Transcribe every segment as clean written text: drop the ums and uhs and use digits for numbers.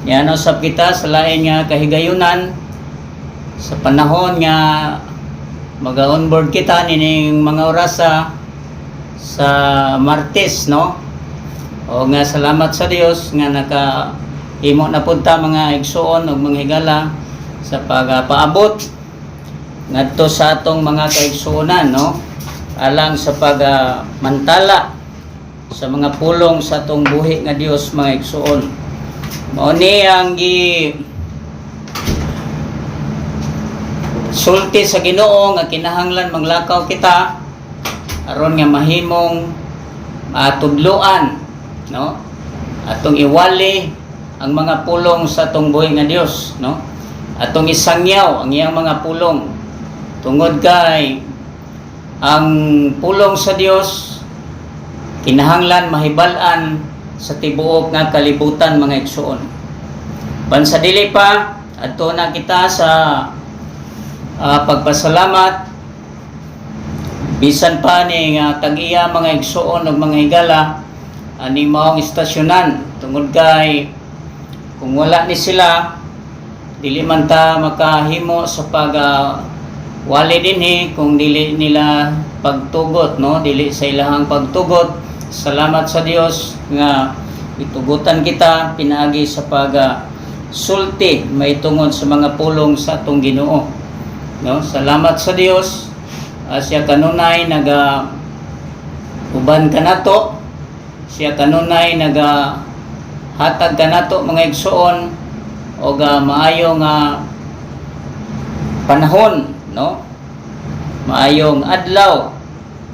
Yan usab kita sa lain nga kahigayunan sa panahon nga mag-onboard kita nining mga orasa sa Martes, no? O nga salamat sa Dios nga himo na punta mga igsuon ug mga higala sa pagpaabot ngadto sa atong mga kaigsuonan, no? Alang sa mantala sa mga pulong sa atong buhi nga Dios, mga igsuon. Mao ni ang sulti sa Ginoo nga kinahanglan maglakaw kita aron nga mahimong tudloan, no? Atong iwali ang mga pulong sa atong buhi nga Dios, no? Atong isangyaw ang iyang mga pulong tungod kay ang pulong sa Dios kinahanglan mahibal-an sa tibuok nga kalibutan, mga igsuon. Bansa dili pa adto na kita sa pagpasalamat bisan pa ni tag-iya mga igsuon ug mga higala ani maong istasyonan tungod kay kung wala ni sila dili man ta makahimo sa wali dinhi kung dili nila pagtugot, no? Dili sa ilahang pagtugot. Salamat sa Dios nga itugutan kita pinaagi sa sulti maitungod sa mga pulong sa atong Ginoo, no? Salamat sa Dios siya kanunay uban kanato, siya kanunay hatag kanato mga igsuon og maayong panahon, no? Maayong adlaw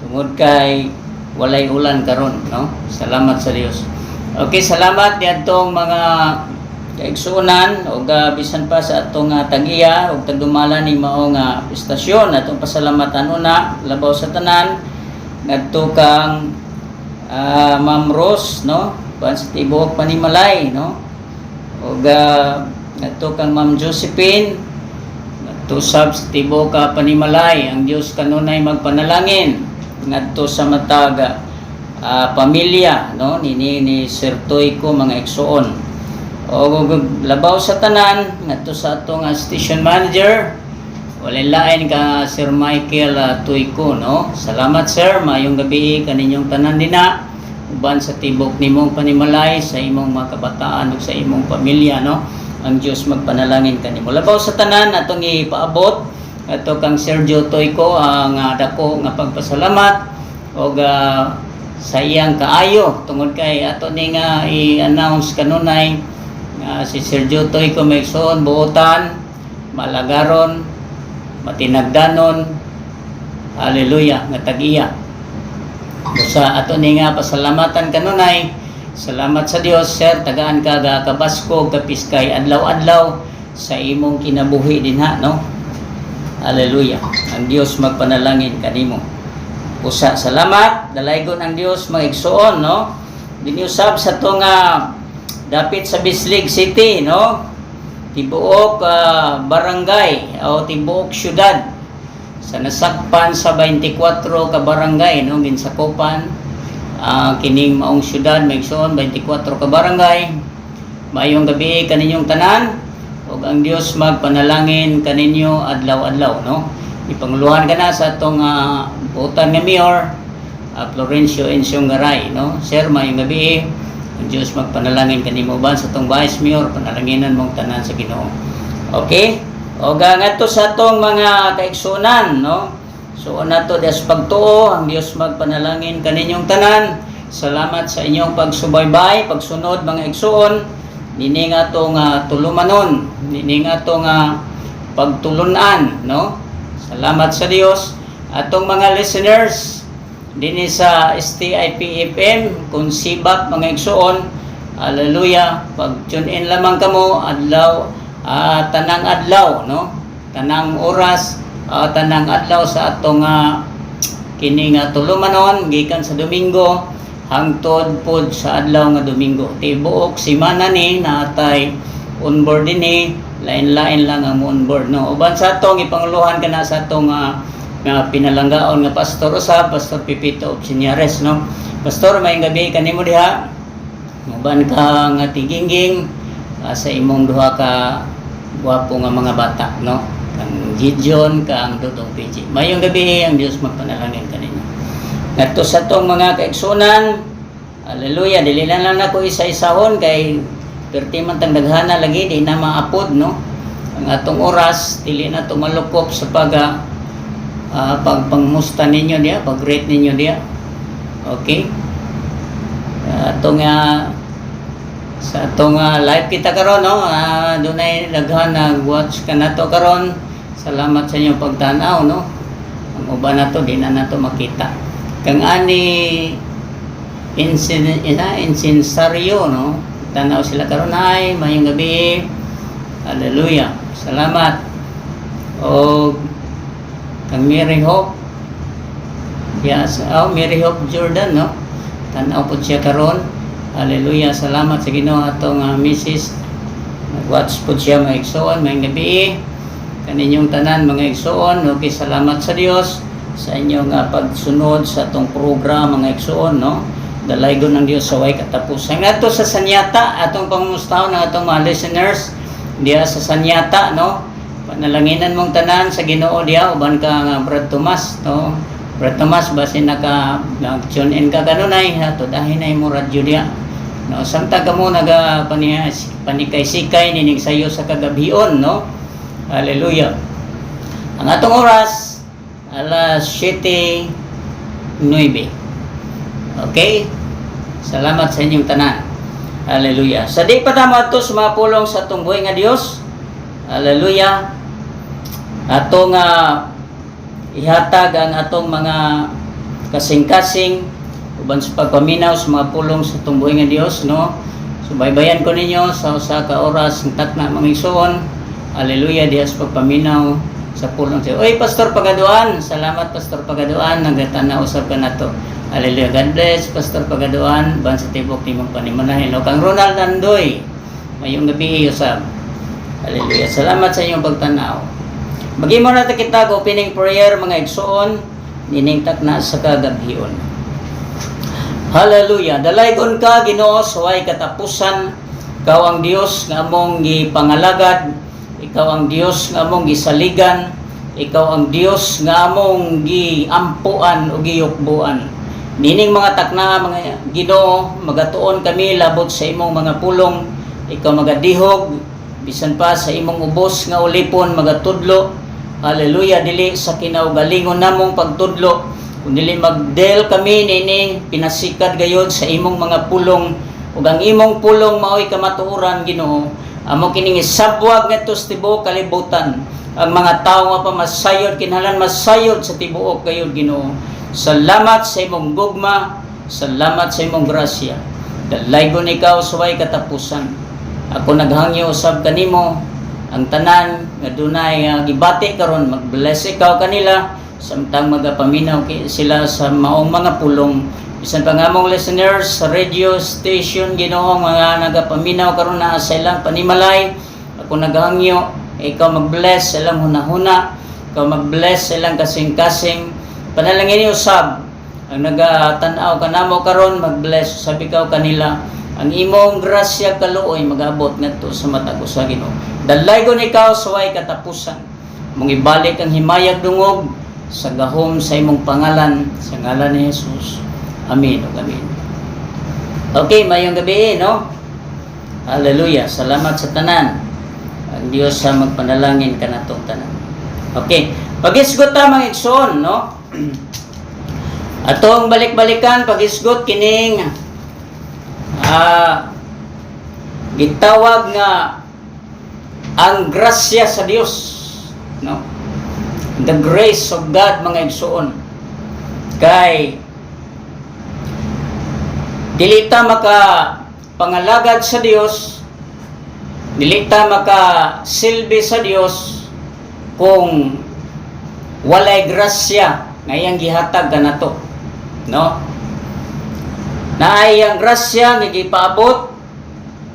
tungod kay walay ulan karon, no? Salamat sa Dios. Okay, salamat diadtong mga kaigsuonan ug bisan pa sa atong tag-iya ug tagdumala ni maong istasyon. Atong pasalamatan una labaw sa tanan ngadto kang Ma'am Rose, no? Ban sa tibuok Panimalay, no? Ug ngadto kang Ma'am Josephine ngadto sab sa tibuok Panimalay. Ang Dios kanunay magpanalangin ngadto sa matag pamilya, no? ni Sir Toy ko, mga igsuon. O labaw sa tanan ngadto sa atong station manager walay lain ka Sir Michael Tuico, no? Salamat sir, mayong gabi kaninyong tanan dina uban sa tibok nimong Panimalay sa imong mga kabataan ug sa imong pamilya, no? Ang Dios magpanalangin kanimo. Labaw sa tanan atong ipaabot ato kang Sergio Toico ang dako nga pagpasalamat og sa iyang kaayo tungod kay ato ni nga i-announce kanunay si Sergio Toico Megson buotan, malagaron, matinagdanon, haleluya, nga tag-iya. Sa ato ni nga pasalamatan kanunay, salamat sa Dios sir, tagaan ka kabasko kapiskay adlaw-adlaw sa imong kinabuhi dinha, no? Haleluya. Ang Dios magpanalangin kanimo. Usa, salamat, dalaygon ang Dios mga igsuon, no? Diniusab sa tong dapit sa Bislig City, no? Tibuok barangay o tibuok syudad sa nasakpan sa 24 ka barangay, no? Ginsakupan kining maong syudad mga igsuon, 24 ka barangay. Mayong gabi kaninyong tanan ug ang Dios magpanalangin kaninyo adlaw-adlaw, no? Ipanguluhan ka na sa atong buotan nga mayor Florencio Ensionggaray, no? Sir, mayong gabi ang Dios magpanalangin kanimo ban sa atong vice mayor, panalanginan mong tanan sa Ginoo. Okay? O ngadto sa atong mga kaigsuonan, no? So nato des pagtuo ang Dios magpanalangin kaninyong tanan. Salamat sa inyong pagsubaybay, pagsunod mga igsuon. Nini nga itong tulumanon, nini nga itong pagtulunan, no? Salamat sa Dios. Atong mga listeners dinhi sa STIP-FM kung sibak mga igsuon, haleluya, pag tune in lamang kamo adlaw, tanang adlaw, no? Tanang oras, tanang adlaw sa atong kining tulumanon gikan sa Domingo hangtod pod sa adlaw nga Domingo. Tibuok semana ni natay onboard dinhi, lain-lain lang ang onboard, no? Uban sa atong ipanguluhan kana sa atong nga pinalanggaon nga pastor usab, Pastor Pipito Obsinyares, no? Pastor, may gabi kanimo diha. Uban ka nga tigingging sa imong duha ka gwapo nga mga bata, no? Ang Gideon kang Dudong PG. Mayong gabi ang Dios magpanalangin kaninyo. Ngadto sa tong mga kaigsunan, hallelujah, dili na lang nako isa-isahon kay perti man tang daghana lagi di na maapod, no? Ang atong oras dili na to malukop sa pagpangmusta ninyo diya, pag-rate ninyo diya. Okay? Atong sa atong live kita karon, no, dunay daghan nag-watch ka nato karon. Salamat sa inyong pagtanaw, no. Ang uban nato di na nato makita. Kang ani insensaryo, no. Tanaw sila karon, ay mayong gabi. Hallelujah. Salamat. O kang Mary Hope. Yes, Mary Hope Jordan, no. Tanaw po siya karon. Hallelujah. Salamat sa Ginoo atong Mrs. Nag-watch po siya mga igsoon, mga gabi. Kaninyong tanan mga igsoon. Okay, salamat sa Dios sa inyong pagsunod sa atong program mga igsoon, no. Dalaygon ng Dios sa way katapusan. Ato sa Sanyata, atong pangumustahon ng atong mga listeners diya sa Sanyata, no. Panalanginan mong tanan sa Ginoo diya uban ka nga Brad Tomas, no. Brad Tomas, basin nag-tune in ka kanunay, ha, to dahil na mo radyo diya. No, samtang kamo panikay-sikay nining sayo sa kagabion, no. Hallelujah. Ang atong oras alas 7:09. Okay? Salamat sa inyong tanan. Hallelujah. Sa di pa ta moadto sa mga pulong sa atong buhay nga Dios. Hallelujah. Atong ihatag ang atong mga kasing-kasing uban sa pagpaminaw sa mga pulong sa atong buhay nga Dios, no. Subaybayan ko ninyo sa usa ka oras ng takna mga igsoon. Hallelujah, diha sa pagpaminaw sa pulong sa. Oy, Pastor Pagaduan, salamat Pastor Pagaduan, nagatanaw usab ka nato. Hallelujah, God bless Pastor Pagaduan, ban sa tibok timong panimanahin. No, kang Ronald Andoy, mayong gabi usab. Hallelujah, salamat sa inyong pagtanaw. Maghimo na ta kita opening prayer mga igsoon, nining takna sa kagabion. Hallelujah. Dalaygon ka Ginoo sa way katapusan. Ikaw ang Dios nga among gipangalagad. Ikaw ang Dios nga among gisaligan. Ikaw ang Dios nga among giampuan o giyukbuan. Nining mga takna mga Ginoo, magatuon kami labot sa imong mga pulong. Ikaw magadihog bisan pa sa imong ubos nga ulipon magatudlo. Hallelujah, dili sa kinaugalingon namong pagtudlo. Kung dili magdel kami nini pinasikad gayud sa imong mga pulong ug ang imong pulong maoy kamatuoran Ginoo. Amo kining isabwag ngadto sa tibuok kalibutan. Ang mga tawo nga pamasayod kinahanglan masayod sa tibuok gayud Ginoo. Salamat sa imong gugma, salamat sa imong grasya. Dalaygon ikaw sa way katapusan. Ako naghangyo usab kanimo ang tanan nga dunay gibati karon, mag-bless ikaw kanila samtang magapaminaw sila sa maong mga pulong. Bisan pa nga mong listeners sa radio station Ginoo mga nagapaminaw karon na sa ilang panimalay, ako naghangyo ikaw mag-bless sa ilang hunahuna, ikaw mag-bless sa ilang kasing-kasing. Panalangin usab ang nagatanaw kanamo karon, mag-bless usab ikaw kanila. Ang imong grasya kaluoy magabot ngadto sa matag sa Ginoo. Dalaygon ikaw sa way katapusan. Mong ibalik ang himayag dungog sa gahom sa imong pangalan sa ngalan ni Jesus. Amen o amen. Okay, mayong gabi, no? Hallelujah. Salamat sa tanan. Ang Dios sa magpanalangin kanatong tanan. Okay. Pag-isgot ta mga igsoon, no? Atong balik-balikan pag-isgot kining gitawag nga ang grasya sa Dios, no? The grace of God mga igsoon. Kay dili ta maka pangalagad sa Dios, dili ta maka silbi sa Dios kung walay grasya nga iyang gihatag kanato, no? Naay ang grasya nga gipaabot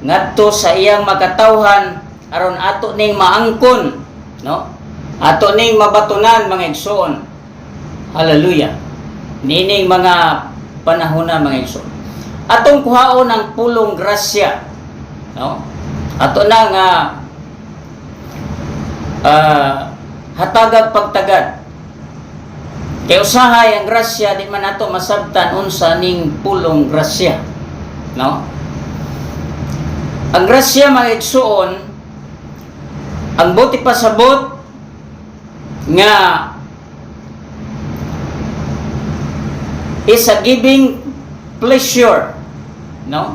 ngadto sa iyang makatawhan aron ato ning maangkon, no? Ato ning mabatunan mga igsoon. Hallelujah. Nining mga panahon na mga igsoon. Atong kuhaon ang pulong grasya, no? ato na nga hatagag pagtagad. Kay usahay ang grasya di man ato masabtan unsa ning pulong grasya, no? Ang grasya mga igsuon, ang buti pasabot nga is a giving pleasure, no?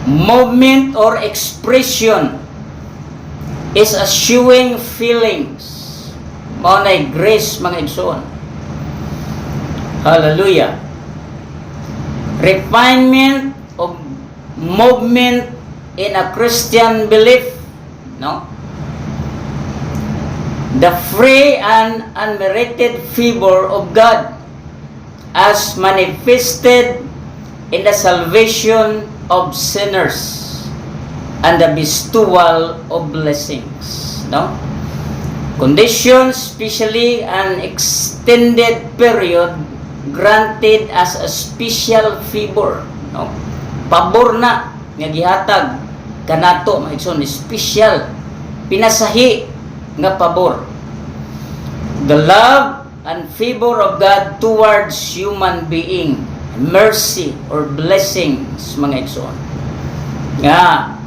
Movement or expression is a showing feelings. Mao nay grace mga igsoon. Hallelujah. Refinement of movement in a Christian belief, no? The free and unmerited favor of God as manifested in the salvation of sinners and the bestowal of blessings, no? Conditions, especially an extended period granted as a special favor, no? Pabor na nga gihatag kanato mga igsoon, special pinasahi nga pabor. The love and favor of God towards human being, mercy or blessings mga igsoon, nga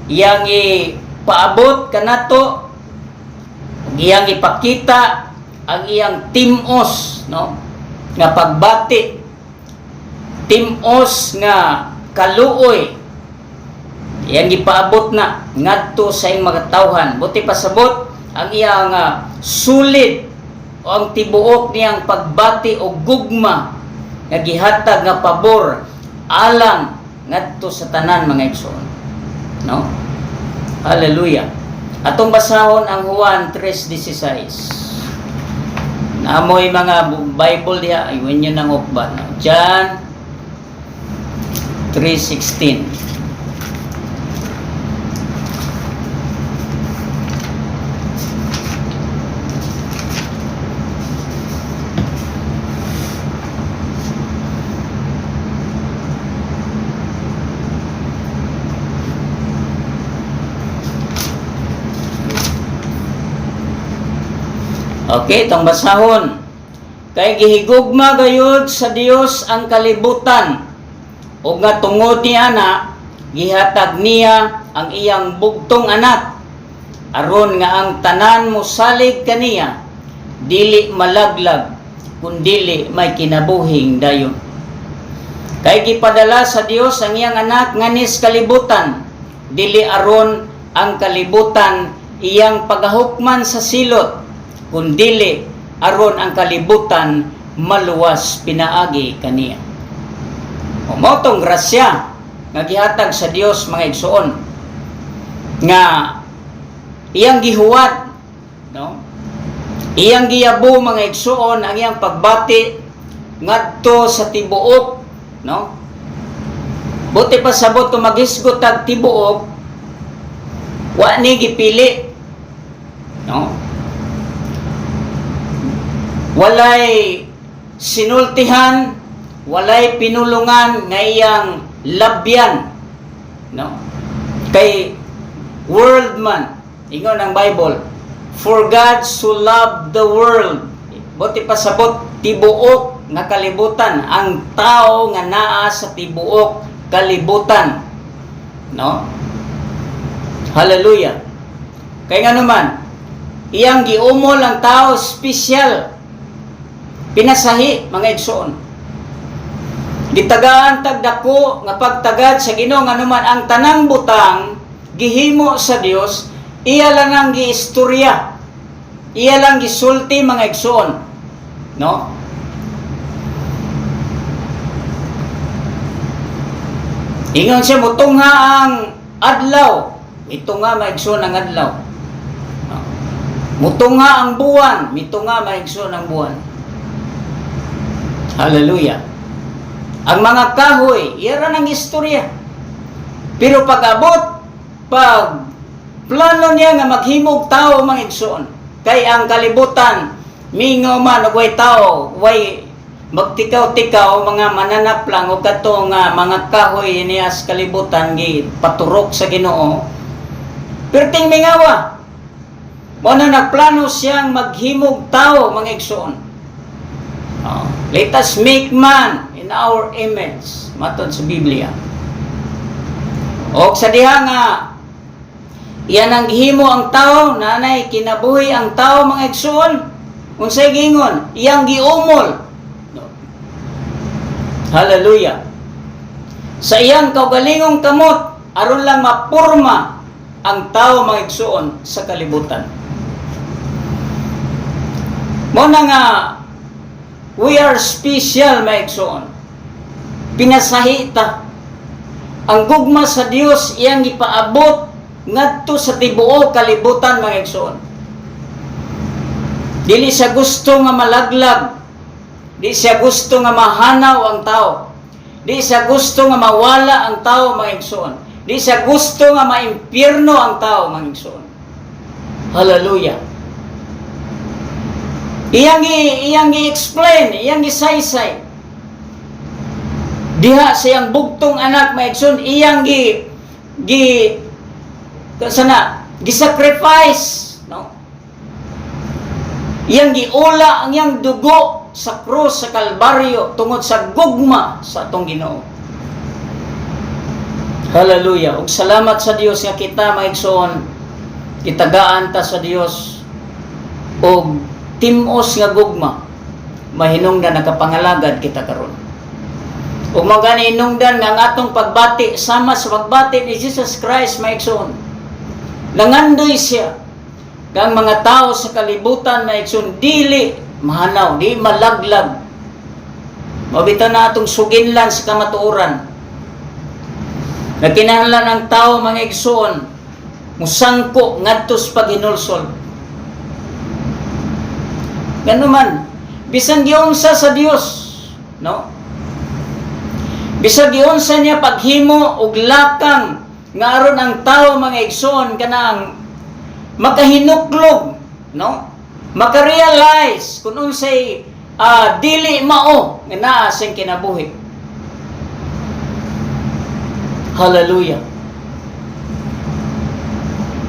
iyang ipaabot kanato, iyang ipakita ang iyang timos, no? Nga pagbati, timos nga kaluoy, iyang ipaabot na ngadto sa iyang mga tawhan. Buti pasabot ang iyang sulit o ang tibuok niyang pagbati o gugma nga gihatag nga pabor alang ngadto sa tanan mga igsoon, no? Hallelujah. Atong basahon ang Juan 3:16. Naamoy mga Bible diha, ayun yun ang ukban. John 3:16. Okay, itong basahon. Kay gihigugma gayud sa Dios ang kalibutan, ug nga tungod niya na gihatag niya ang iyang bugtong anak, aron nga ang tanan mosalig kaniya dili malaglag kundili may kinabuhing dayon. Kay gipadala sa Dios ang iyang anak nganis kalibutan, dili aron ang kalibutan iyang pagahukman sa silot, kundili aron ang kalibutan maluwas pinaagi kaniya. Mao tong grasya nga gihatag sa Dios mga igsoon, nga iyang gihuwat, no? Iyang giyabo mga igsoon ang iyang pagbati ngadto sa tibuok, no? Buti pa sabot kung maghisgot tag tibuok, wa ni gipili, no? Walay sinultihan, walay pinulungan nga iyang labyan, no? Kay world man, ingon ang Bible, for God so loved the world. Buti pasabot tibuok nga kalibutan, ang tao nga naa sa tibuok kalibutan, no? Hallelujah. Kay nga naman iyang giumol ang tao special, pinasahi mga igsoon. Gitagaan tagdako nga pagtagad sa Ginoo nga naman ang tanang butang gihimo sa Dios, iya lang ang giistorya, iya lang gisulti mga igsoon, no? Ingon siya mutungha ang adlaw, mitungha mga igsoon ang adlaw, no? Mutungha ang buwan, mitungha mga igsoon ang buwan. Hallelujah. Ang mga kahoy, iyan ang istorya. Pero pag-abot, pag plano niya nga maghimog tao mga igsoon, kay ang kalibutan, mingo man, way tao, way magtikaw-tikaw mga mananap lang o kato nga mga kahoy niya sa kalibutan gi paturok sa Ginoo. Perting mingawa. Mo na nagplano siyang maghimog tao mga igsoon. Let us make man in our image, matod sa Biblia. O sa diha nga iyan ang gihimo ang tao, nanay kinabuhi ang tao mga igsoon. Unsay gingon? Iyang giumol. Hallelujah. Sa iyang kaugalingong kamot, aron lang mapurma ang tao mga igsoon sa kalibutan. Mo na nga, we are special mga igsoon. Pinasahita. Ang gugma sa Dios iyang ipaabot ngadto sa tibuok kalibutan mga igsoon. Dili siya gusto nga malaglag. Di siya gusto nga mahanaw ang tao. Di siya gusto nga mawala ang tao mga igsoon. Di siya gusto nga maimpyerno ang tao mga igsoon. Hallelujah. Iyang i-explain, iyang i-saysay. Diha siyang bugtong anak mga igsoon, iyang gi-sacrifice, no? Iyang giula ang iyang dugo sa krus sa Kalbaryo tungod sa gugma sa atong Ginoo. Hallelujah. Ug salamat sa Dios nga kita maigsoon kitagaan ta sa Dios og timos nga gugma mahinungdan nakapangalagad kita karon. Ug magani hinungdan nga ang atong pagbati sama sa pagbati ni Jesus Christ maigsoon. Nangandoy siya kang mga tao sa kalibutan maigsoon dili mahanaw, di malaglag. Mabita na atong suginlan sa kamatuoran. Nagkinahanglan ang tao mga igsoon musangko ngadto sa paghinulsol. Ganun man, bisan giunsa sa Dios, no? Bisan giunsa niya paghimo og lakang nga aron ang tao mga igsoon kanang makahinuklog, no? Makarealize kung unsay dili mao nga naa sing kinabuhi. Hallelujah.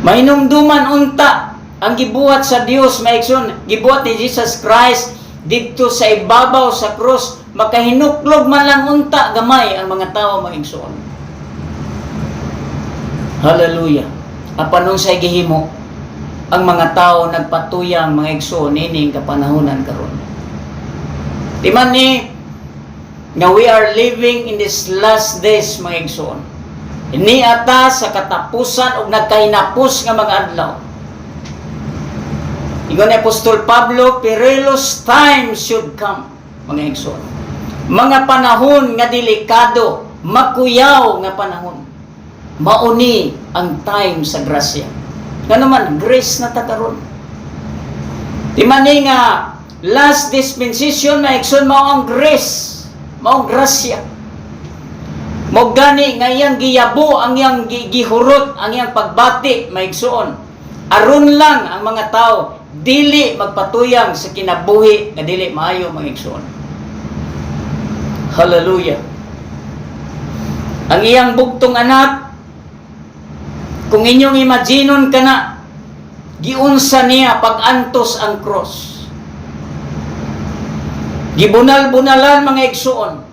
Mainumduman unta ang gibuhat sa Dios maigsoon, gibuhat ni Jesus Christ didto sa ibabaw sa krus, makahinuklog man lang unta gamay ang mga tao maigsoon. Hallelujah. Apan unsay gihimo ang mga tao nagpatuyang mga igsoon ining kapanahunan karon. Di man ni nga we are living in this last days mga igsoon. Ini ata sa katapusan ug nagkahinapos nga mga adlaw. Ingon ni Apostol Pablo, perilous times should come mga igsoon. Mga panahon nga delikado, makuyaw nga panahon. Mauni ang time sa grasya. Nga naman, grace na takaroon. Di man nga, last dispensation, maigsoon mao ang grace, mao ang grasya. Mo gani nga iyang giyabo, ang iyang gihurot, ang iyang pagbati, maigsoon. Aron lang ang mga tao, dili magpatuyang sa kinabuhi, nga dili maayo maigsoon. Hallelujah. Ang iyang bugtong anak, kung inyong imaginon ka na, giunsa niya pag-antos ang cross. Gibunal-bunalan mga igsoon.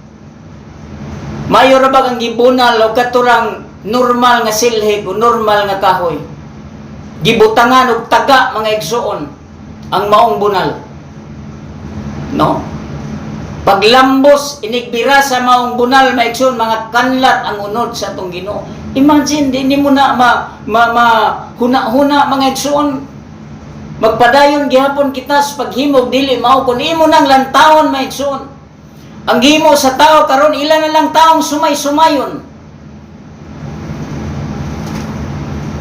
Mayo ra ba ang gibunal o katurang normal nga silhig o normal nga kahoy. Gibutangan og taga mga igsoon ang maong bunal. No? Paglambos, inigbira sa maong bunal, maigsoon, mga kanlat ang unod sa atong Ginoo. Imagine, di mo na huna-huna mga igsoon. Magpadayon gihapon kita sa paghimog, dili mao kun imo nang lantawon mga igsoon. Ang gihimo sa tao karon ilan na lang taong sumay-sumayon.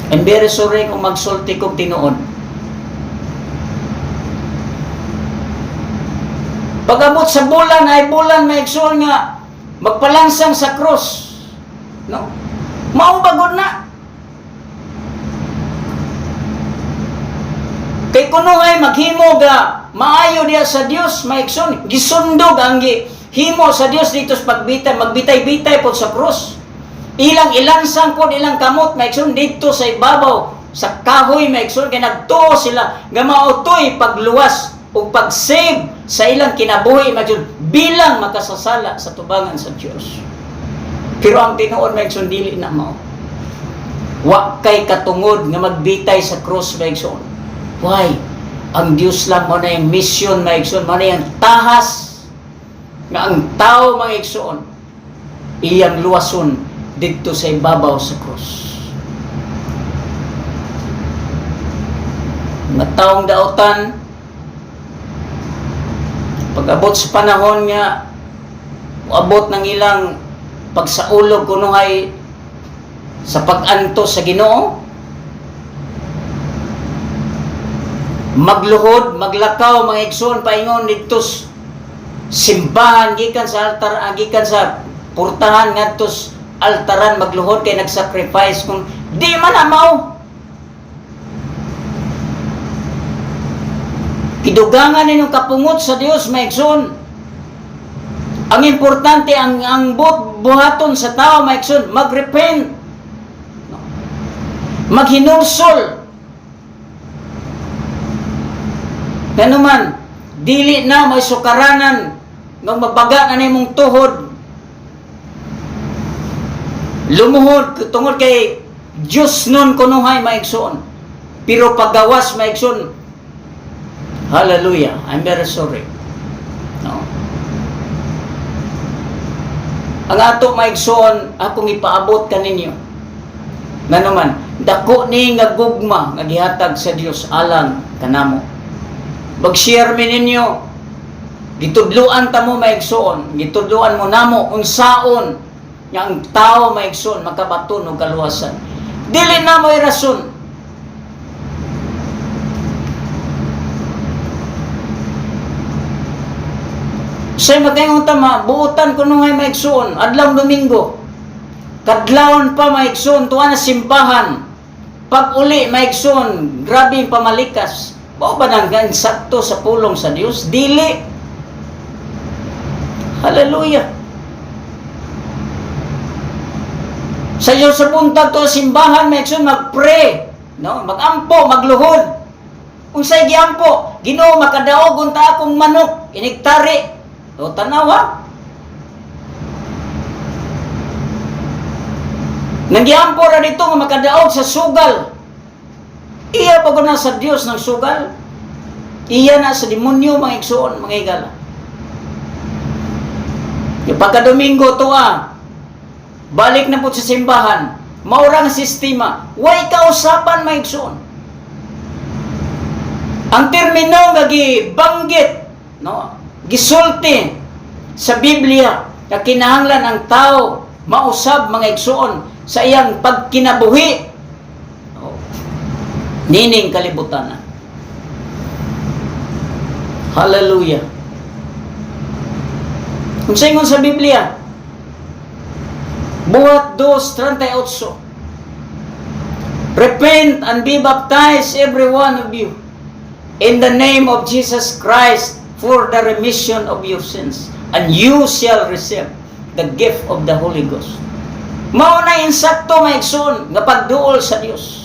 And very sorry kung magsulti kong tinuod. Pag-abot sa bulan ay bulan maigsoon nga magpalansang sa cross. No? Mao bagod na. Kay kuno ay maghimo ga maayo diya sa Dios, maigsoon, gisundog ang himo sa Dios dito sa pagbitay, magbitay-bitay po sa krus. Ilang ilansang po ilang kamot, maigsoon dito sa ibabaw, sa kahoy, maigsoon, kay nagtuo sila, gamautoy pagluwas o pag-save sa ilang kinabuhi, maigsoon, bilang makasasala sa tubangan sa Dios. Pero ang tinuod, maigsoon, dili na mao. Wa kay katungod nga magbitay sa krus, maigsoon. Why? Ang Dios lang mo na yung mission, maigsoon, mo na yung tahas nga ang tao, maigsoon, iyang luwason dito sa ibabaw sa krus. Mga taong daotan, pag-abot sa panahon nga, abot ng ilang pagsaulog kuno ay sa pag-anto sa Ginoo, magluhod, maglakaw, mga igsoon, paingon dito simbahan, gikan sa altar, gikan sa purtahan ngadto altaran, magluhod kay nagsacrifice kung di man amaw. Idugangan ninyong kapungot sa Dios, mga igsoon. Ang importante, ang buhaton sa tao, mga igsoon, mag-repent, maghinulsol. Ngano man, dili na may sukaranan ng mabaga na nimong tuhod. Lumuhod tungod kay Diyos nun kunuhay, maigsoon. Pero paggawas, maigsoon, hallelujah, I'm very sorry. No. Ang ato, maigsoon, akong ipaabot kaninyo. Ngano man, dako ni nga gugma nga gihatag sa Dios alang kanamo. Mag-share mi ninyo, gitudluan ta mo, maigsoon, gitudluan mo namo unsaon nga ang tao, maigsoon, makabaton og kaluwasan. Dili na mo'y rason. Say magayon ta buutan kuno nga maigsoon, adlaw Domingo. Kadlawon pa, maigsoon, tuwa na simbahan. Pag uli, maigsoon, grabe yung pamalikas. Bao ba nang sakto sa pulong sa Dios? Dili. Hallelujah. Sa iyo sa buntag to simbahan, maigsoon, mag-pray, no? Mag-ampo, magluhod. Unsay giampo? Ginoo, makadaog unta akong manok, inigtari. O tanawa. Nagyampo ra dito nga makadaog sa sugal. Iya pa na sa Dios ng sugal. Iya na sa demonyo, mga igsoon, mga igala. Yung pagka-Domingo to balik na po sa simbahan. Maurang sistema. Way kausapan, mga igsoon. Ang termino nga gibanggit, no? Gisulti sa Biblia na kinahanglan ang tao mausab, mga igsoon, sa iyang pagkinabuhi. Nining kalibutan na. Hallelujah. Kung sa ingon sa Biblia, Buhat 2:38, repent and be baptized every one of you in the name of Jesus Christ for the remission of your sins, and you shall receive the gift of the Holy Ghost. Mao na insakto, maigsoon, nga pagduol sa Dios.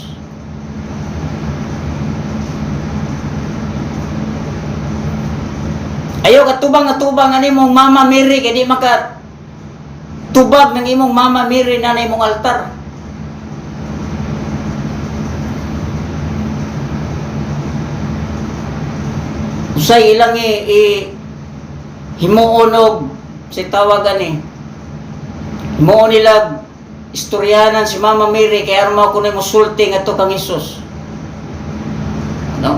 Ayaw katubang nga imong Mama Mary, kaya di maka tubag ng imong Mama Mary na imong altar. Usay ilang himuon og si tawagan himuon nila istoryanan si Mama Mary kaya arma ko na musulti nga to kang Hesus. No?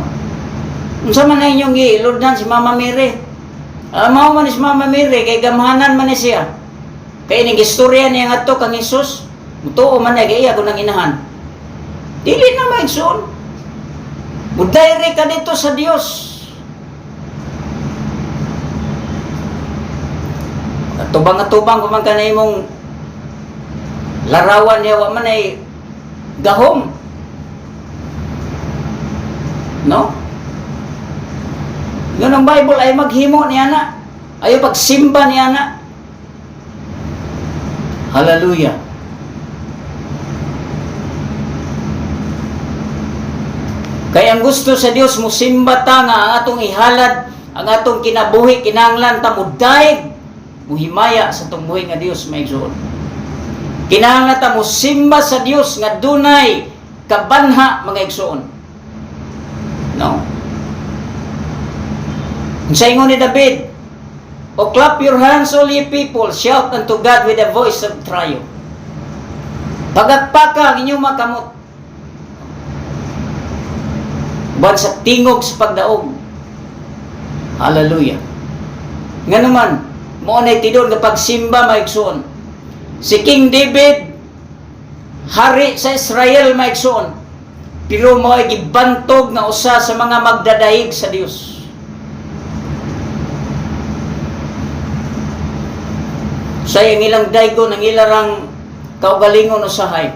Unsa man na inyong iludnan si Mama Mary? Mao man si Mama Mary kay gamhanan man ni siya. Kay ning istorya niya nga to kang Hesus, mutuo man na kay iya ko nang inahan. Dili na maigsoon. Mudayre ka dito sa Dios. Tubang-tubang kung man ka na imong larawan niya, wa man ay gahom. No? Yun ang Bible ay maghimo niya na. Ayaw pagsimba niya na. Hallelujah. Kaya ang gusto sa Dios musimba ta nga ang atong ihalad, ang atong kinabuhi, kinahanglan ta mudayeg, muhimaya sa itong buhi nga Dios maigsoon. Kinahanglan ta musimba sa Dios nga dunay kabanha mga igsoon. No? Sa ingon ni David, "O clap your hands, all ye people, shout unto God with a voice of triumph." Pagagpaka ang inyong makamot. Buwan sa tingog sa pagdaog. Hallelujah. Nga naman, mo na tidon nga pagsimba maigsoon. Si King David, hari sa Israel maigsoon, pero mo ay gibantog nga usa sa mga magdadahig sa Dios. Sa ilang daygon ang ilarang kaugalingon usahay.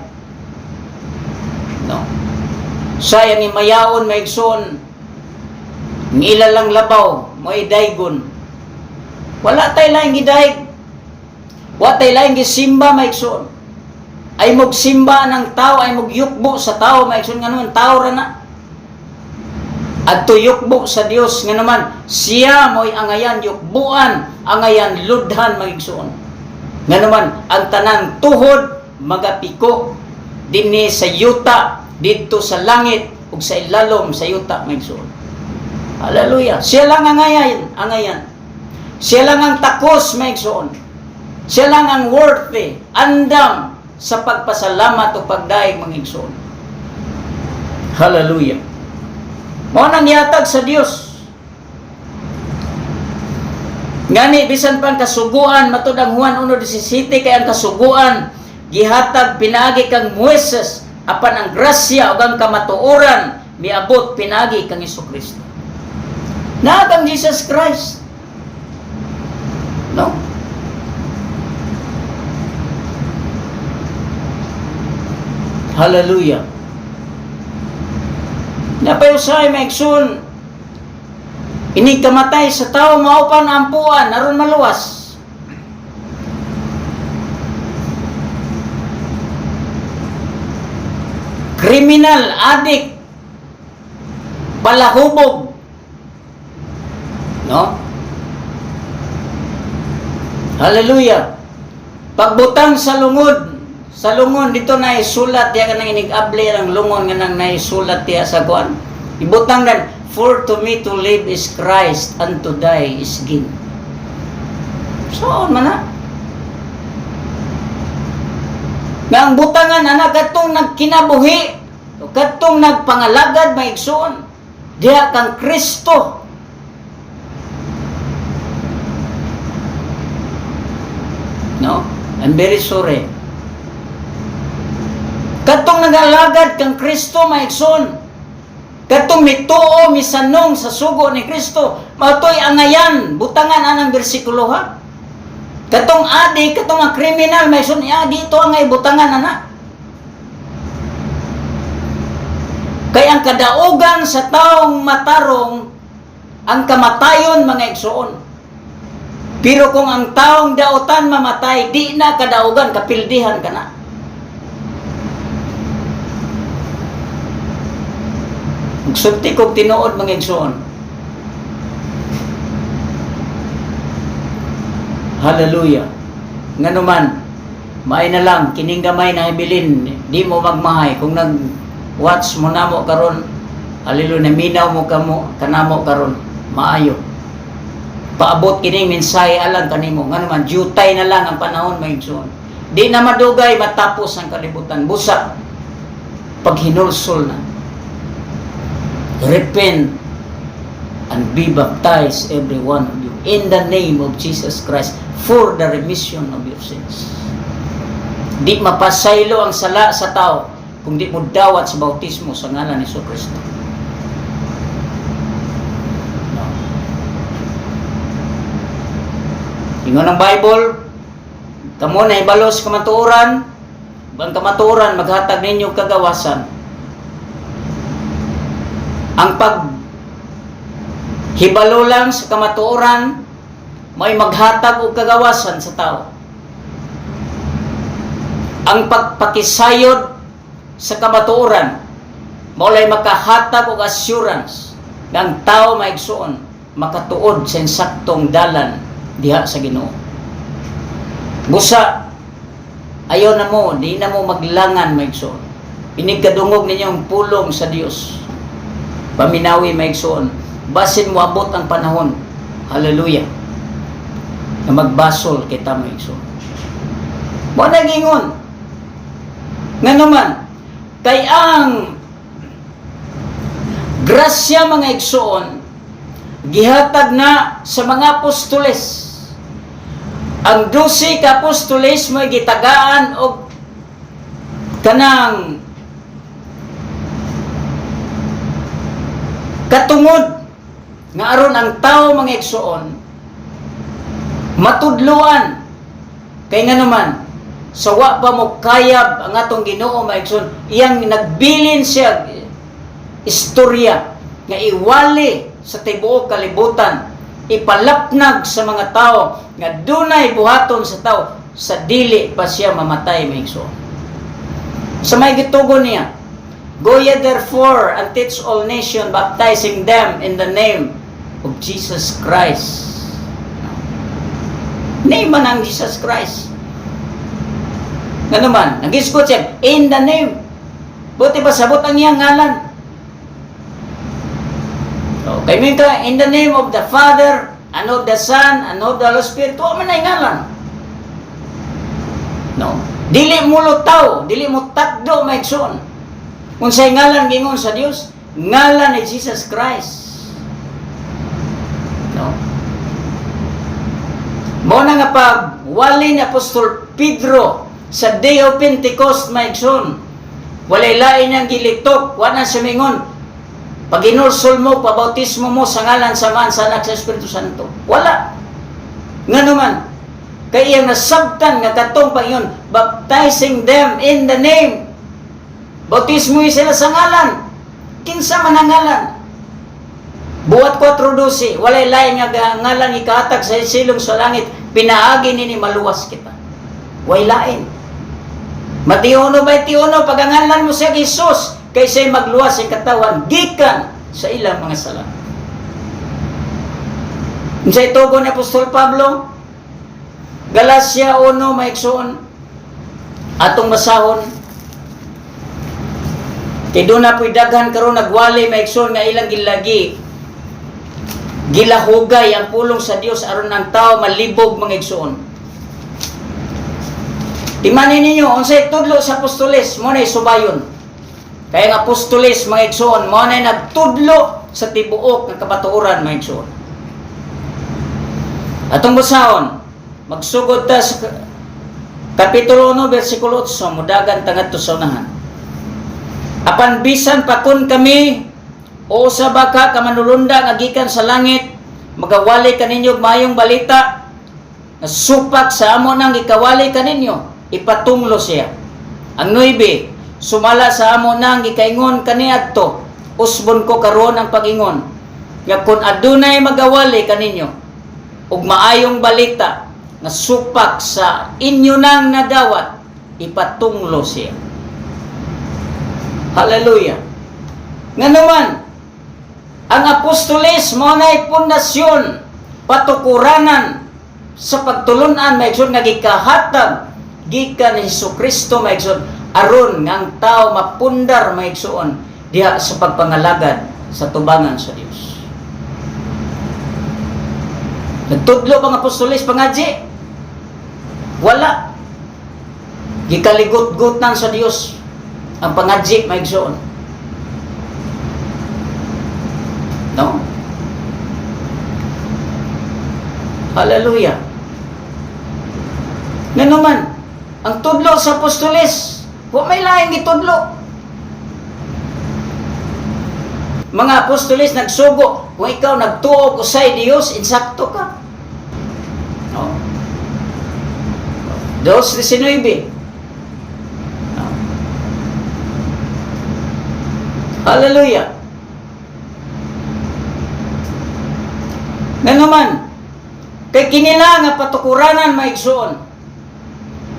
No. Sayang imayaon maigsoon, ngila lang labaw, mo'y daygon. Wala tay laing gidayg. Wa tay laing gisimba maigsoon. Ay magsimba ng tao, ay magyukbo sa tao maigsoon nga naman tao ra na. At tuyukbo sa Dios nga naman siya mo'y angayan yukbuan, angayan ludhan maigsoon. Nga naman ang tanang tuhod magapiko dinhi sa yuta dito sa langit ug sa ilalom sa yuta maigsoon. Hallelujah. Siya lang angayan. Siya lang ang takos maigsoon. Siya lang ang worthy, andam sa pagpasalamat o pagdaig maigsoon. Hallelujah. Mao nang yatag sa Dios. Ngani bisan pang kasuguan matud ang Juan 1:17 kay ang kasuguan gihatag pinaagi kang Moises apan ang grasya ug ang kamatuoran miabot pinaagi kang Hesukristo. Naatang Jesus Christ. No? Hallelujah. Napayusay maigsoon, ini kamatay sa tao maupan ampuan aron maluwas. Kriminal, adik, palahubog. No? Hallelujah. Pagbutang sa lungod, sa lungon dito na isulat diya kanang inigable ang lungon nga nang naisulat diya sa kuan. Ibutang nan, "For to me to live is Christ, and to die is gain." So man na. Nga ang butangan anak katong nagkinabuhi, o katong nagpangalagad maigsoon, diha kang Kristo. No? I'm very sorry. Katong nagalagad kang Kristo maigsoon, katong mituo misanong sa sugo ni Kristo, matoy angayan butangan anang bersikulo ha. Katong adi, katong ang kriminal maigsoon, dito angay butangan ana. Kay ang kadaugan sa taong matarong ang kamatayon mga igsoon. Pero kung ang taong dautan mamatay, di na kadaugan, kapildihan ka na. Magsulti kong tinuod mga igsoon. Hallelujah. Nga naman, maay na lang, kining gamay na ibilin, di mo magmahay. Kung nag-watch mo na mo karon, hallelujah, minaw mo kamo, kanamo karon, maayo. Paabot kining mensahe alang kanimo. Nga naman, jutay na lang ang panahon mga igsoon. Di na madugay matapos ang kalibutan. Busa, pag hinulsol na. Repent and be baptized every one of you in the name of Jesus Christ for the remission of your sins. Di mapasaylo ang sala sa tao kung di mo dawat sa bautismo sa ngalan ni Jesucristo. No. Ingon ang Bible, kamo na ibalos kamatuoran, ang kamatuoran maghatag ninyo kagawasan. Ang Hibalo lang sa kamatuoran, may maghatag o kagawasan sa tao. Ang pagpakisayod sa kamatuoran, maulay makahatag og assurance nga ang tao maigsuon makatuod sa insaktong dalan diha sa Ginoo. Busa ayaw na mo, di na mo maglangan maigsuon. Inigkadungog ninyong pulong sa Dios. Paminawi maigsuon. Basin mo abot ang panahon. Hallelujah. Na magbasol kita maigsuon. Mo nagingon. Nga naman, kay ang grasya mga igsoon, gihatag na sa mga apostoles. Ang 12 ka apostoles mo gitagaan og kanang katungod nga aron ang tao mga igsoon matudluan kay nga naman sa wa pa mo kayab ang atong Ginoo mga igsoon, iyang nagbilin siya istorya nga iwali sa tibuok kalibutan, ipalapnag sa mga tao nga dunay buhaton sa tao sa dili pa siya mamatay maigsoon. Sa may gitugon niya, go ye therefore and teach all nations, baptizing them in the name of Jesus Christ. Name man ang Jesus Christ. Nga naman, nag-isgot siya, in the name. Buti ba sabot ang iyang ngalan? So, kay minka, in the name of the Father, and of the Son, and of the Holy Spirit, huwag man na ngalan. No. Dili mo lutaw, dili mo takdo maigsoon. Kung sa'y ngalan gingon sa Dios, ngalan ni Jesus Christ. No. Mo na nga pag wali ni Apostol Pedro sa Day of Pentecost maigsoon, walay lain ang gilitok, wala siya mingon, pag inulsol mo, pabautismo mo sa ngalan sa Man, sa Anak, sa Espiritu Santo. Wala. Nga naman, kaya nasabtan nga katong Panginoon, baptizing them in the name. Bautismo sila sa ngalan. Kinsa man ang ngalan. Buhat 4:12, walay lain nga ngalan ikahatag sa silong sa langit, pinaagi nini maluwas kita. Way lain. Mateo 21, pag ang ngalan mo sa Jesus, kay siya'y magluwas ang katawan, gikan sa ilang mga sala. Sa itugon ni Apostol Pablo, Galacia 1, maigsoon, atong masahon, kay doon na po'y daghan karon nagwali maigsoon nga ilang gilagi, gilahugay ang pulong sa Dios aron ang tao malibog mga igsoon. Timanin ninyo, unsay tudlo sa apostoles, mo na'y subayon. Kaya ang apostoles, mga igsoon, mo na'y nagtudlo sa tibuok ng kabatuoran, mga igsoon. Atong basahon, magsugod ta sa Kapitulo 1, versikulo 8, mudagan tangad to sa unahan. Apan bisan pa kun kami, o sa baka kamanulunda nga gikan sa langit, magawali kaninyo mayong balita, na supak sa amo nang ikawali kaninyo, ipatunglo siya. Ang 9, sumala sa amo nang gikaingon kaniadto, usbon ko karon ang pagingon, nga kun adunay magawali kaninyo, ug maayong balita, na supak sa inyo nang nadawat, ipatunglo siya. Hallelujah. Nga naman, ang apostoles mo na'y pundasyon, patukuranan sa pagtulunan, maigsoon nga gikahatag, gikan ni Jesucristo, maigsoon, aron nga ang tao mapundar, maigsoon, diha sa pagpangalagad sa tubangan sa Dios. Nagtudlo bang apostoles pangadji? Wala. Gikaligot-gutan sa Dios ang pangadji, maigsoon. No? Hallelujah. Nga naman, ang tudlo sa apostoles, wa may laing gitudlo. Mga apostoles nagsugo, kung ikaw nagtuo usay Dios, insakto ka. No? 2:19. No? Hallelujah. Nga naman, kay kinila nga patukuranan maigsoon.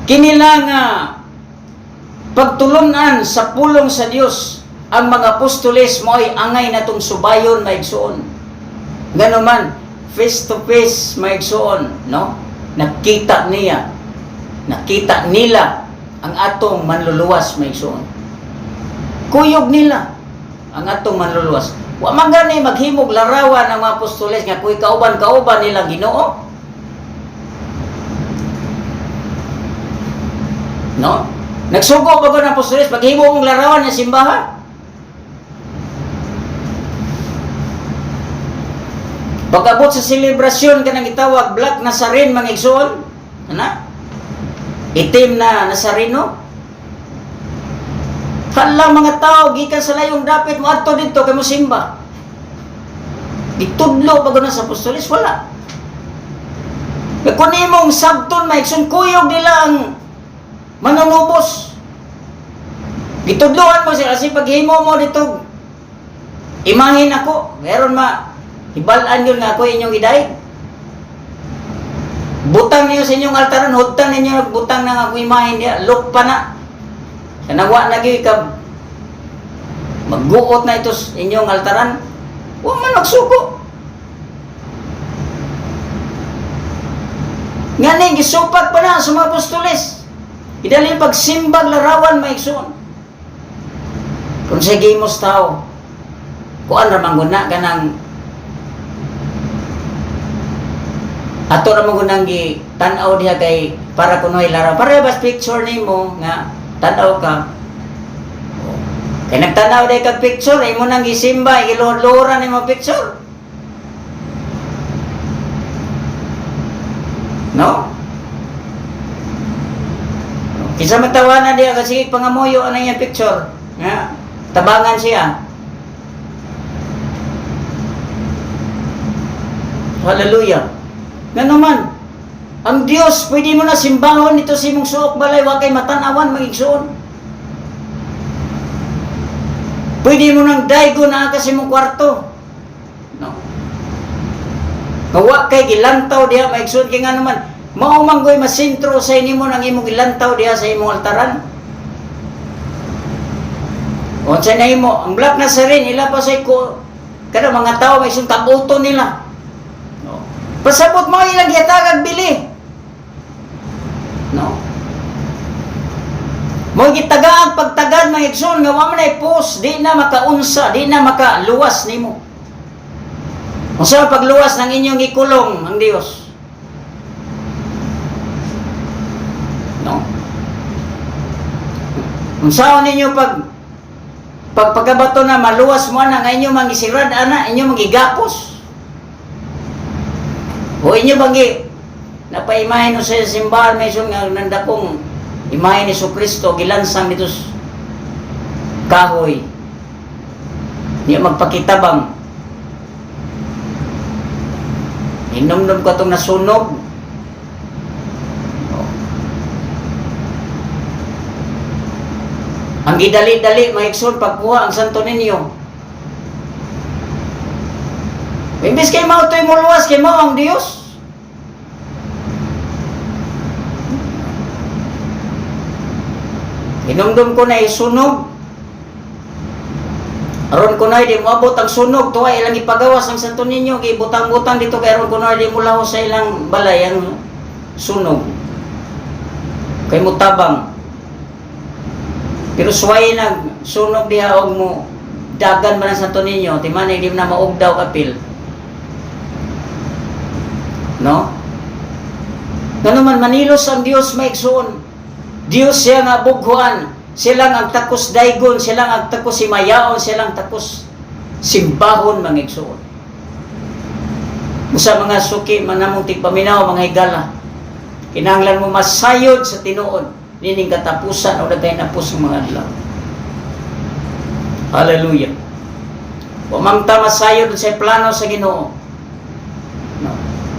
Kinila nga pagtulunan sa pulong sa Dios ang mga apostoles mo ay angay natong subayon maigsoon. Nga naman, face to face maigsoon, no? Nakita nila ang atong manluluwas maigsoon. Kuyog nila ang atong manluluwas. Wa man gani maghimog larawan ang mga apostoles nga kuy kauban nilang Ginoo. No? Nagsugo ba ko ng apostoles paghimo mong larawan ng simbahan? Pag-abot sa selebrasyon ka nang itawag Black Nazarene mga igsoon, ana? Itim na Nazareno. Hala mga tao gikan sa layong dapit mo adto didto kay mo simba. Gitudlo ba na sa apostoles wala. Kung imong sabton maigsoon kuyog nila ang manunubos. Gitudloan mo sila kasi paghimo mo dito imahin ako, meron hibalan yun nga ako inyong iday. Butang niyo sa inyong altaran, hudtan ninyo nagbutang na nga ako imahin niya, look pa na. Kanagwa na gyud ka magguot na ito sa inyong altaran, huwag man magsuko. Nga ning gisupat pa na sa mga apostoles. Idali pagsimbag larawan maigsoon. Kung sa gimos tao, kuan ra mangguna ka ng ato ra mangunang gi tan-aw diha kay para kunoy laraw. Para bas picture nimo nga tan-aw ka. Kay nagtanaw day kag picture, imo nang gisimba, giluhod-luhoran nimo picture. No? Kisa magtawanan diya kasi pangamuyo ano yung picture. Nga, tabangan siya. Hallelujah. Nga naman, ang Diyos, pwede mo na simbahon ito si mong suok balay, wa kay matanawan, magigsoon. Pwede mo nang daygo na kasi mong kwarto. No. Kawa kay gilantaw diha, maigsoon kay nga naman, maumanggoy masintro sa inimo nang imong gilantaw diha sa imong altaran. O sa nahimo, ang Black Nazarene, ila pa sa ko, kada mga tao may isang kabuto nila. No. Pasabot mo ilang yatagag bili. No. Mo gitagaag pagtagad mga igsoon nga wa man ay post, di na makaunsa, di na makaluwas nimo. Unsa pagluwas ng inyong ikulong ang Dios? No. Unsaon ninyo pagpagabato na maluwas mo na nga inyo mangisirad ana, inyo magigapos. O inyo bangi napaimahin no sa simbahan may isong nga nandakong imahin ni Kristo gilansang dito kahoy. Niya magpakitabang. Inom-nom ko itong nasunog. Ang gidali-dali, maikson, pagkuha ang Santo Niño. Imbis kay mao to'y muluwas, kay mao ang Diyos. Inumdum ko na isunog. Aron ko na di mo abot ang sunog, tuwa ilang ipagawas ang Santo Niño, kay butang-butang dito, kay aron ko na di mo lahos sa ilang balay ang sunog. Kay mutabang. Pero suway nag sunog diha og mo dagan man ang Santo Niño, ti man di na maugdaw kapil. No? Ngano man manilos ang Dios maigsoon. Dios siya nga bughuan, silang ang takos daygon, silang ang takos simayaon, silang takos simbahon mangigsoon. Usa mga suki manamong tigpaminaw mga higala. Kinahanglan mo masayod sa tinuod nining katapusan o dagay na pus ng mga adlaw. Hallelujah. Pamangta masayod sa plano sa Ginoo. No.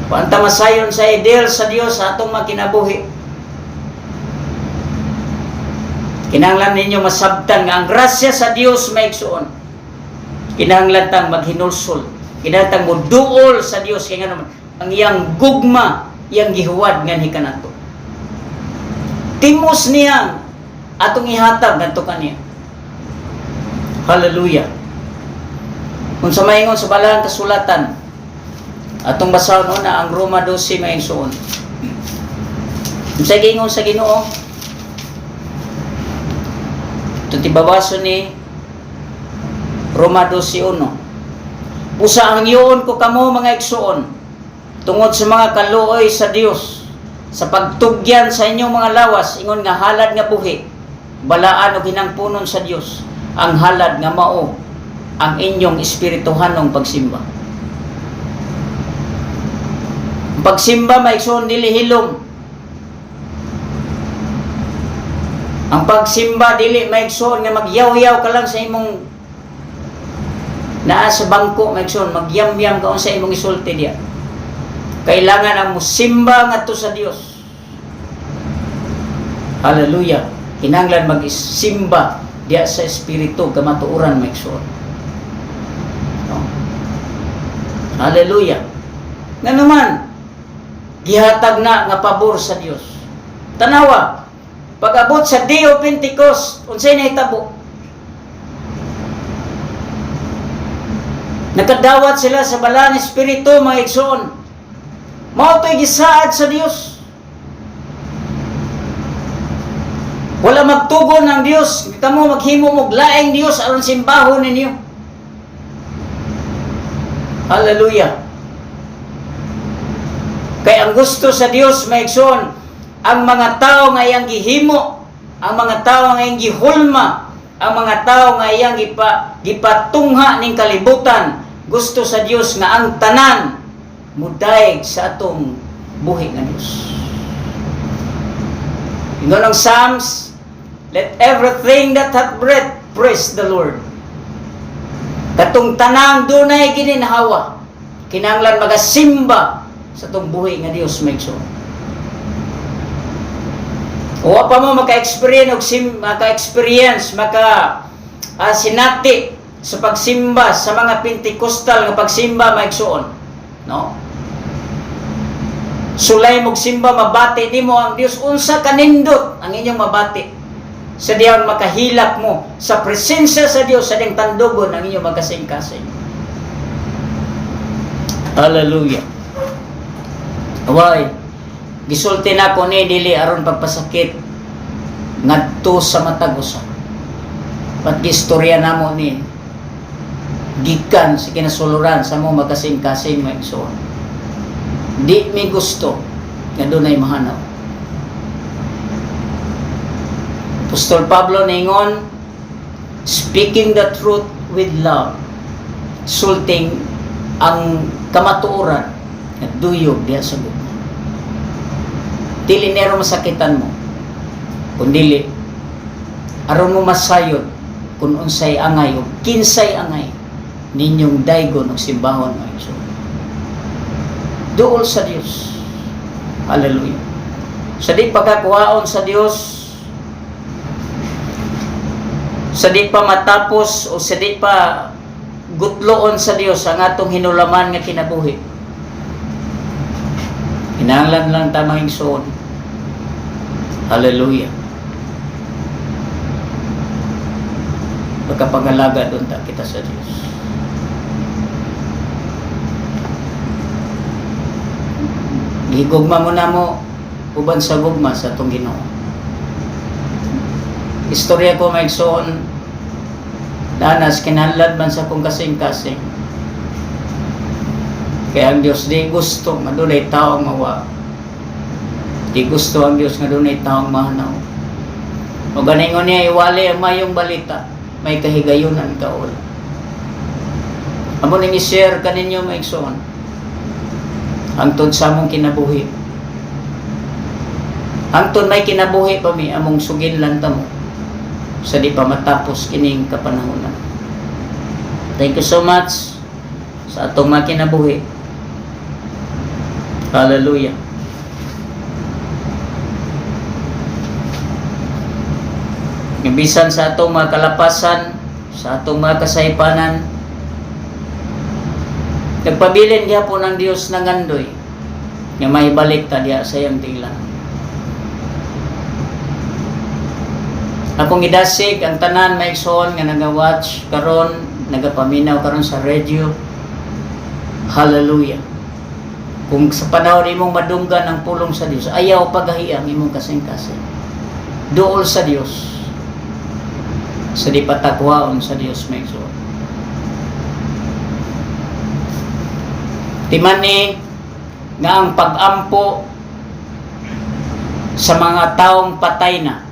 Pamangta masayod sa ideal sa Dios sa atong makinabuhi. Kinahanglan ninyo masabtan nga ang grasya sa Dios maigsoon. Kinahanglan tang maghinulsol Kinahanglan mo duol sa Dios kay nga naman ang iyang gugma, iyang gihuwad nganhi kanato. Timos niya atong ihatag ngadto kaniya. Hallelujah. Kung sa maingon sa balahang kasulatan, atong basahon una ang Roma 12 maingsuon. Sa gingon sa Ginoo, ito tibabaso ni Roma 12:1. Usa ang iyon ko kamo mga igsoon, tungod sa mga kaluoy sa Dios, sa pagtugyan sa inyong mga lawas, ingon nga halad nga buhi, balaan o ginangpunon sa Dios, ang halad nga mao ang inyong espirituhanong pagsimba. Pagsimba maigsoon dili hilom. Ang pagsimba dili maigsoon nga magyaw-yaw ka lang sa imong naa sa bangko, maigsoon magyam-yam ka sa imong isulti diya. Kailangan ang musimba ngadto sa Dios. Hallelujah. Kinahanglan magsimba diya sa espiritu kamatuoran maigsoon. No? Hallelujah. Nga naman gihatag na nga pabor sa Dios. Tanawa, pag-abot sa Day of Pentecost, unsay nahitabo? Nakadawat sila sa balaan espiritu mga igsoon. Mao to'y gisaad sa Dios. Wala magtugon ang Dios, kamo maghimo og laing Dios aron simbahon ninyo. Hallelujah. Kay ang gusto sa Dios maigsoon, ang mga tao nga iyang gihimo, ang mga tao nga iyang gihulma, ang mga tao nga iyang gipatungha ning kalibutan, gusto sa Dios nga ang tanan mudayeg sa atong buhi nga Dios. Ingon ang Psalms, let everything that hath breath praise the Lord. Katong tanang dunay gininhawa, kinahanglan magasimba sa atong buhi nga Dios maigsoon. O pa mo maka-experience, sinati sa pagsimba sa mga Pentecostal nga pagsimba maigsoon, no? Sulay mog simba mabati nimo ang Dios, unsa kanindot ang inyong mabati sa diyang makahilak mo sa presensya sa Dios, sa diyang tandugon ang inyong magkasing-kasing. Hallelujah. Away, gisulti na ko ni dili aron pagpasakit ngadto sa matag usa. Pat gistorya namo ni gikan sa kinasuluran sa mo magkasing-kasing maigsoon. Di mi gusto nga dunay mahanaw. Apostol Pablo ningon, speaking the truth with love, sulting ang kamatuoran at duyog diya sa gugma. Dili nero masakitan mo, kundili aron mo masayod kung unsay angay o kinsay angay ninyong daygon o simbahon mo iso. Duol sa Dios. Hallelujah. Sa di pagkakuhaon sa Dios, sa di pa matapos o sa di pa gutloon sa Dios ang atong hinulaman nga kinabuhi, kinahanglan lang tamang igsoon. Hallelujah. Pagkapangalaga doon ta kita sa Dios. Gigugma mo na mo uban sa gugma sa itong Ginoo. Istorya ko maigsoon, danas kinahanglan man sa kong kasing-kasing. Kaya ang Dios di gusto nga dunay taong mawa. Di gusto ang Dios nga dunay taong mahanaw. O ganingon niya iwali ang mayong balita, may kahigayunan kaol. Amo ning i-share kaninyo maigsoon hangtod sa among kinabuhi. Hangtod may kinabuhi pa mi among sugidlan ta mo sa di pa matapos kining kapanahonan. Thank you so much sa atong mga kinabuhi. Hallelujah. Ibisan sa atong mga kalapasan, sa atong mga kasaypanan, Nagpabilin gyapon ang Dios ng andoy nga mahibalik ta diha sa iyang tila. Akong idasig ang tanan maigsoon nga naga-watch karon, nagapaminaw karon sa radio. Hallelujah. Kung sa panahon imong madunggan ang pulong sa Dios, ayaw pagahi ang imong kasing-kasing. Duol sa Dios. Sa di patakwaon sa Dios maigsoon. Timani nga ang pag-ampo sa mga taong patay na,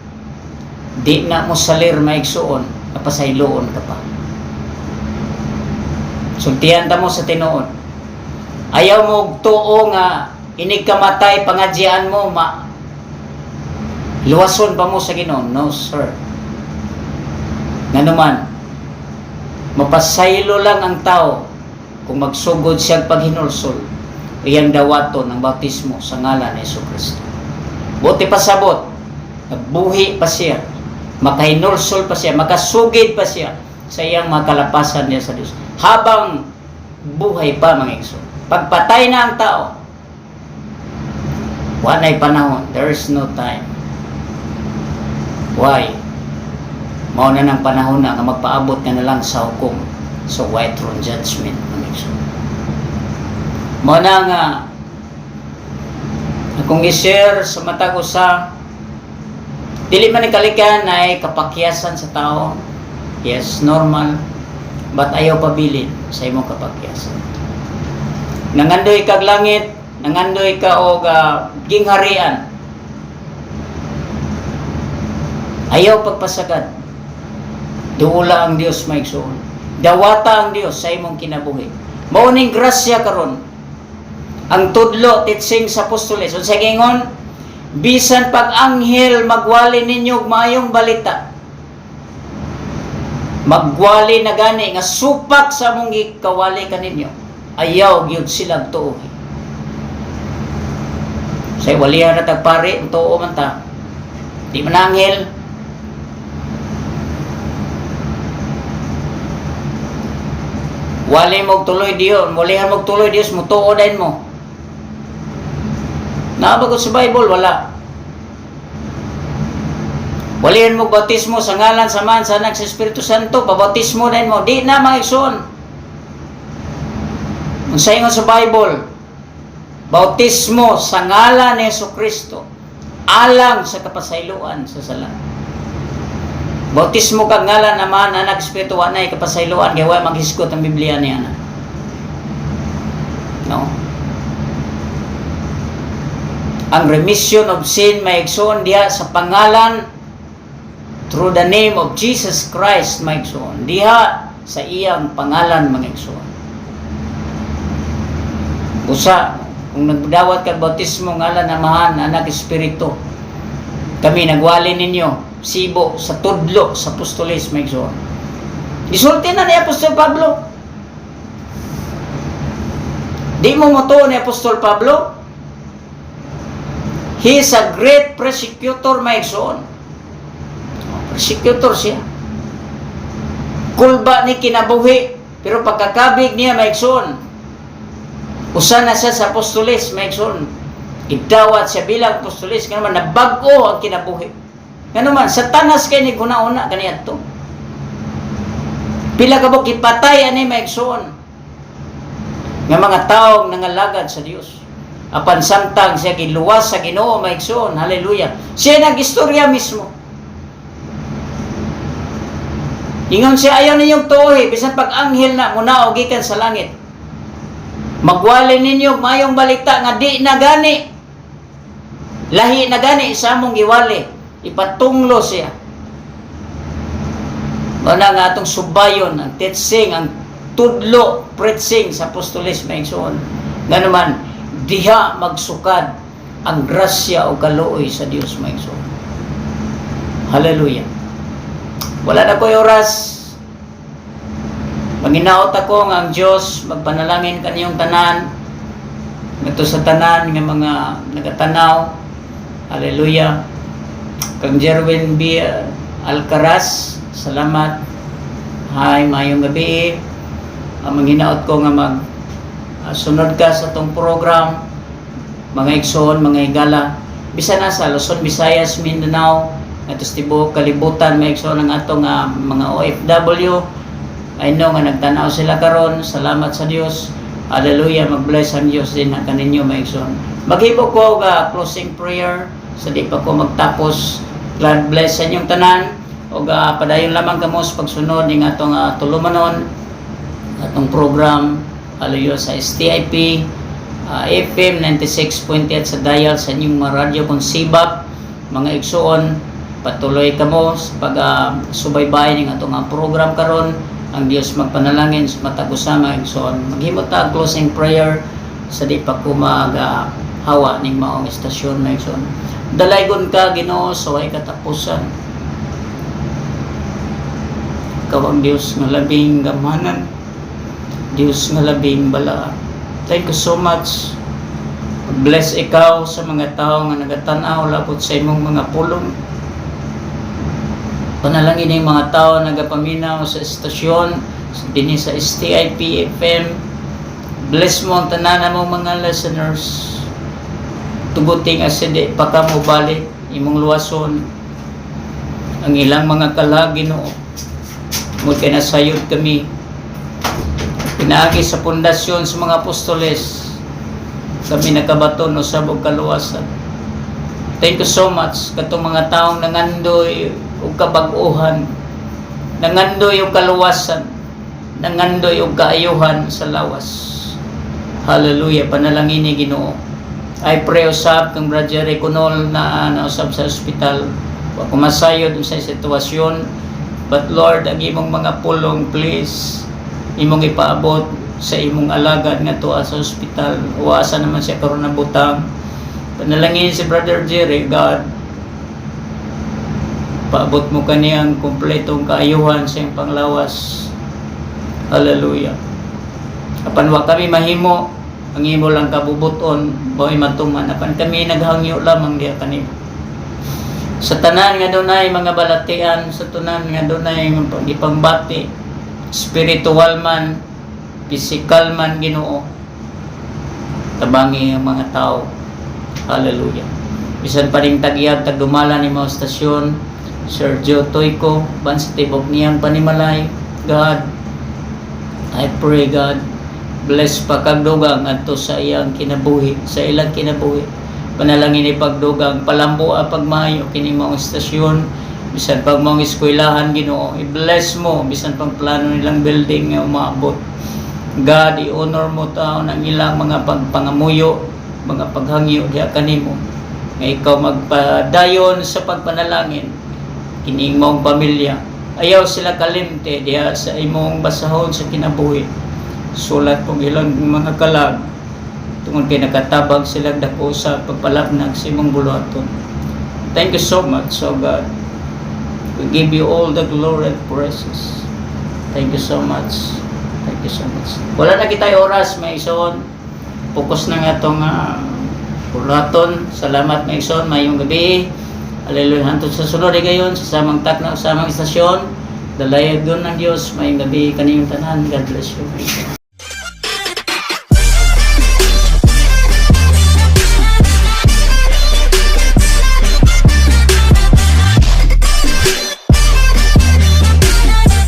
di na mo salir maigsuon, napasayloon ka pa. Sultihan ta mo sa tinuod. Ayaw mo tuo nga inig kamatay pangadyahan mo, luwason pa mo sa Ginoo. No, sir. Nganuman, mapasaylo lang ang tao kung magsugod siya paghinulsol, iyang dawaton ng bautismo sa ngalan ni Jesucristo. Buti pasabot, nagbuhi pa siya, makahinulsol pa siya, makasugid pa siya sa iyang makalapasan niya sa Diyos. Habang buhay pa, mga igsoon. Pagpatay na ang tao, wanay panahon, there is no time. Why? Mauna ng panahon na magpaabot ka na lang sa hukom, sa white throne judgment, mga igsoon. Mauna nga akong i-share sa matag usa, dili man ikalikan ay kapakyasan sa tao. Yes, normal, but ayaw pabilin sa imong kapakyasan. Nangandoy kag langit, nangandoy ka og gingharian. Ayaw pagpasagad. Duula ang Dios maigsoon. Dawata ang Dios sa imong kinabuhi. Mao ning grasya karon. Ang tudlo teaching sa apostoles unsa gingon, bisan pag anghel magwali ninyo og maayong balita, magwali na gani nga supak sa among gikawali kaninyo, ayaw gyud sila tuohi. Say walihan na tagpari tuo man ta, di man anghel. Wali mo tuloy Dios, walihan mo tuloy Dios mo tuo din mo. Naabagod sa Bible, wala. Walihan mo bautismo sa ngalan sa Man, sa Anak, sa Espiritu Santo, babautismo din mo. Di na maigsoon. Ang saingon sa Bible, bautismo sa ngalan ni Jesucristo, alang sa kapasayloan sa sala. Bautismo kag ngalan na Man, Anak, Espiritu, anay kapasayloan, kaya wala maghisgot ang Biblia niya na. No? Ang remission of sin maigsoon diha sa pangalan, through the name of Jesus Christ maigsoon diha sa iyang pangalan maigsoon. Usa kung nagdawat kag bautismo ngalan Amahan, Anak, Espiritu, kami nagwali ninyo sibo sa tudlo sa apostoles maigsoon. Gisulti na ni Apostol Pablo. Di mo motuo ni Apostol Pablo? He is a great persecutor, maigsoon. Persecutor siya. Kulba ni kinabuhi, pero pagkakabig niya, maigsoon. Usa na siya sa apostoles, maigsoon. Idawat siya bilang apostoles, kaya naman nabago ang kinabuhi. Kaya naman, satanas kayo ni kuna-una, kaniya to. Pila ka ba kipatay, ani maigsoon. Nga mga taong nangalagad sa Diyos. Apan samtang siya giluwas sa Ginoo maigsoon, hallelujah. Siya nag-istorya mismo. Ingon siya, ayaw ninyong tuohi, bisan pag anghel na muna o gikan sa langit. Magwali ninyo mayong balita nga di na gani. Lahi na gani sa among giwali. Ipatunglo siya. Wala nga atong subayon, ang teaching, ang tudlo, preaching sa apostoles maigsoon. Nga naman, diha magsukad ang grasya o kaluoy sa Dios maigsoon. Hallelujah. Wala na ko'y oras. Manginaot ako nga ang Diyos magpanalangin kaniyong tanan. Ito sa tanan ng mga nagatanaw. Hallelujah. Kang Jerwin B. Alcaraz, salamat. Hi, mayong gabi. Manginaot ko nga sunod ka sa tong program, mga igsoon, mga higala, bisa na sa Luzon, Visayas, Mindanao, at tibuok kalibutan, may igsoon ang atong mga OFW. I know nga nagtanaw sila karon. Salamat sa Dios. Hallelujah, mag-bless ang Dios din na kaninyo may igsoon. Maghimo ko ga closing prayer sa di pa ko magtapos. God bless sa inyong tanan. O padayon lamang kamo sa pagsunod ng atong tulumanon, atong program. Hallelujah sa STIP, FM 96.8 sa dial sa inyong mga radyo kung sibak. Mga igsoon, patuloy kamo sa pag-subaybay ng atong program karon. Ang Dios magpanalangin sa matag usama igsoon. Maghimo ta closing prayer sa di pa ko hawa ning maong istasyon na igsoon. Dalaygon ka Ginoo sa way katapusan. Ikaw ang Dios nga labing gamanan, Dios nga labing balaan. Thank you so much. Bless ikaw sa mga tao nga nagatanaw labot sa imong mga pulong. Panalangin ng mga tao nagapaminaw sa estasyon dinhi sa STIP FM. Bless mo ang tanan mo mga listeners. Tuguting aside pa ka mo balik imong luwason ang ilang mga kalag Ginoo. Mo kinasayod kami. Pinaagi sa pundasyon sa mga apostoles, kami nakabaton usab og kaluwasan. Thank you so much katong mga taong nangandoy og kabag-ohan, nangandoy og kaluwasan, nangandoy og kaayuhan sa lawas. Hallelujah, panalangin ni Ginoo. I pray usab kang Brother Reconol na nausab sa ospital. Wa ko masayod sa sitwasyon, but Lord, ang imong mga pulong please imong ipaabot sa imong alagad nga tuwa sa ospital. Uwaasa naman siya karon na butang. Panalangin si Brother Jerry, God, paabot mo kaniyang kumpletong kaayuhan sa iyong panglawas. Hallelujah. Apan wa kami mahimo, ang imo lang kabubuton, bawi matuman. Apan kami naghangyo lamang diya kanimo. Sa tanan nga dunay mga balatian, sa tanan nga dunay ipangbati, spiritual man, physical man Ginoo, tabangi ang mga tao. Hallelujah. Bisan pa ring tagiyab tagdumala ni mga stasyon, Sergio Toyko, ban sa tibok niyang panimalay. God, I pray God, bless pa kagdugang adto sa iyang kinabuhi, sa ilang kinabuhi. Panalangin ni pagdugang, palambo pagmayo kini mga stasyon, bisan pag mga eskwelahan Ginoo, i-bless mo bisan pang plano nilang building nga umaabot. God, i-honor mo tao ng ilang mga pagpangamuyo, mga paghangyo diha kanimo. Nga ikaw magpadayon sa pagpanalangin kining mong pamilya. Ayaw sila kalimte diha sa imong basahon sa kinabuhi. Sulat kong ilang mga kalag tungod kay nakatabag sila dako sa pagpalapnag sa imong buluhaton. Thank you so much, so God. We give you all the glory and praises. Thank you so much. Thank you so much. Wala na kitay oras, may ison. Focus na nga itong buluhaton. Salamat, may ison. Mayong gabi. Hallelujah. Hantod sa sunod gayon sa samang takna, samang istasyon. Dalayag doon ng Diyos. Mayong gabi kaniyong tanan. God bless you.